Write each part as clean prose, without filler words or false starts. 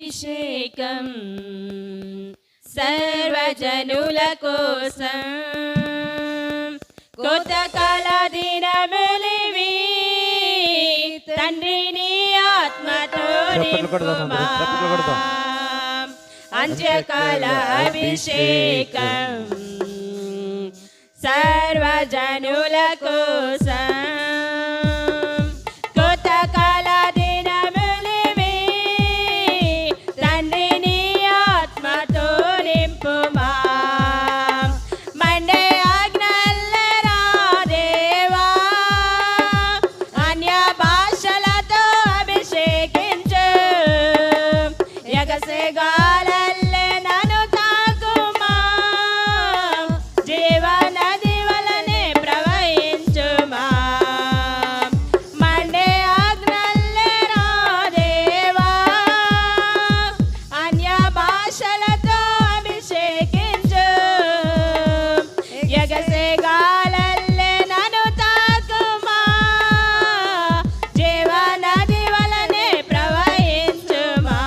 అభిషేకం సర్వజనుల కోసం కోతకాల దినములివి తండ్రిని ఆత్మతో నింపుమా అంత్యకాల అభిషేకం సర్వజనుల కోసం కోతకాల దినములివి తండ్రిని ఆత్మతో నింపుమా మండే ఆజ్ఞల్లరా దేవా అన్య భాషలతో అభిషేకించు ఎగసే గాలల్లే నన్ను తాకుమా జీవనది వలనే ప్రవహించుమా మండే ఆజ్ఞల్లరా దేవా అన్య భాషలతో అభిషేకించు ఎగసే గాలల్లే నన్ను తాకుమా జీవనది వలనే ప్రవహించుమా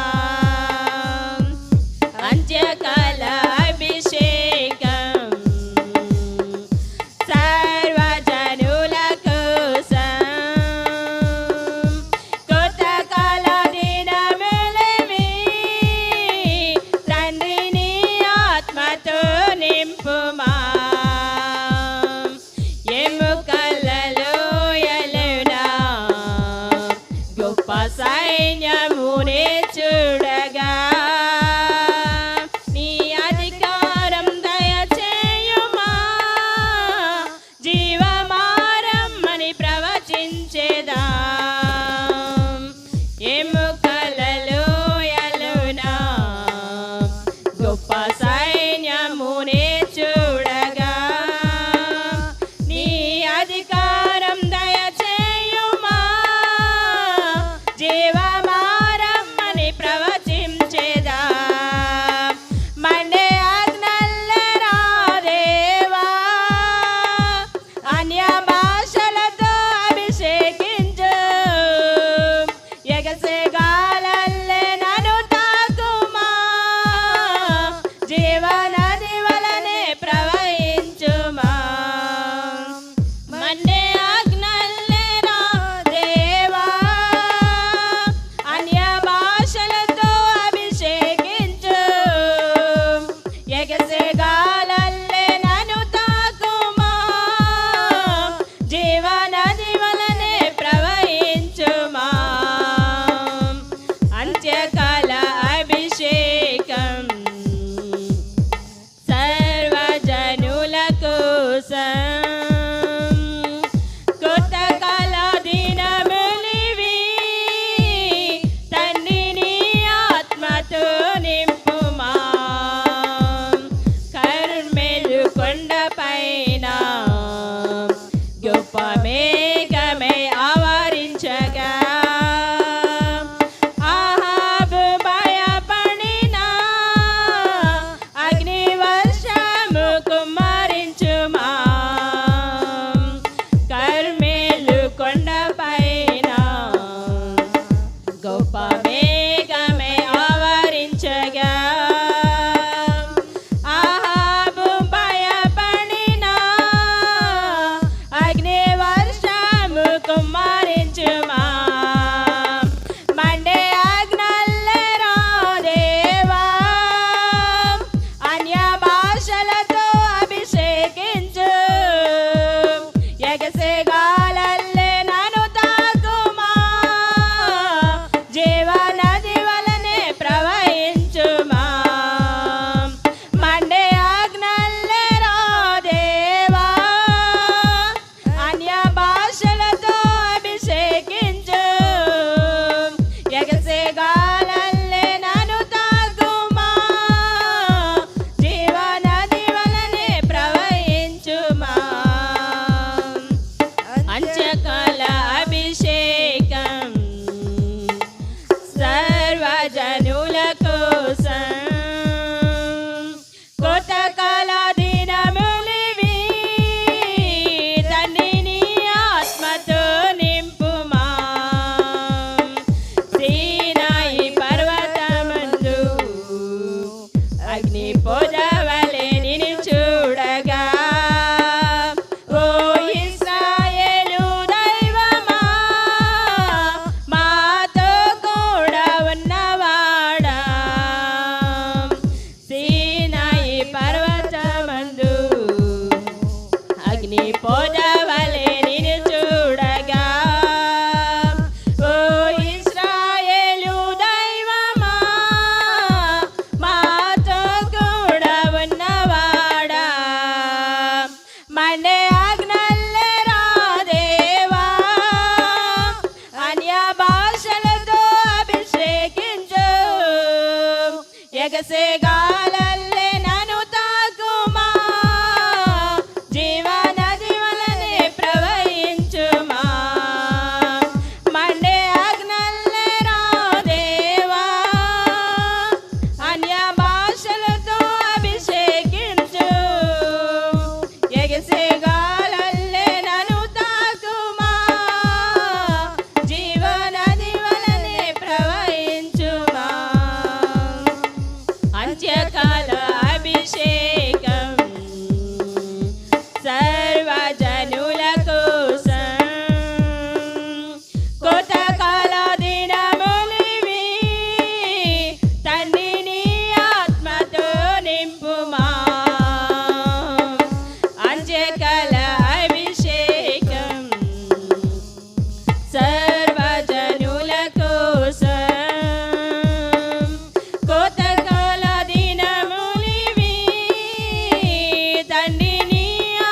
ఎగసే గాలల్లే నన్ను తాకుమా జీవనది వలనే ప్రవహించుమా మండే అగ్నల్లే రా దేవా అన్య భాషలతో అభిషేకించు ఎగసే గాలల్లే నన్ను తాకుమా జీవనది వలనే ప్రవహించుమా అంత్యకాల అభిషేకం సర్వజనుల కోసం కోతకాల దినములివి తండ్రి నీ ఆత్మతో నింపుమా అంత్యకాల అభిషేకం సర్వజనుల కోసం కోతకాల దినములివి తండ్రి నీ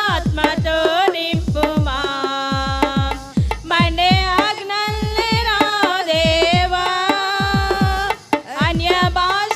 ఆత్మతో నింపుమా మండే ఆజ్ఞల్లే రా దేవా అన్య భాష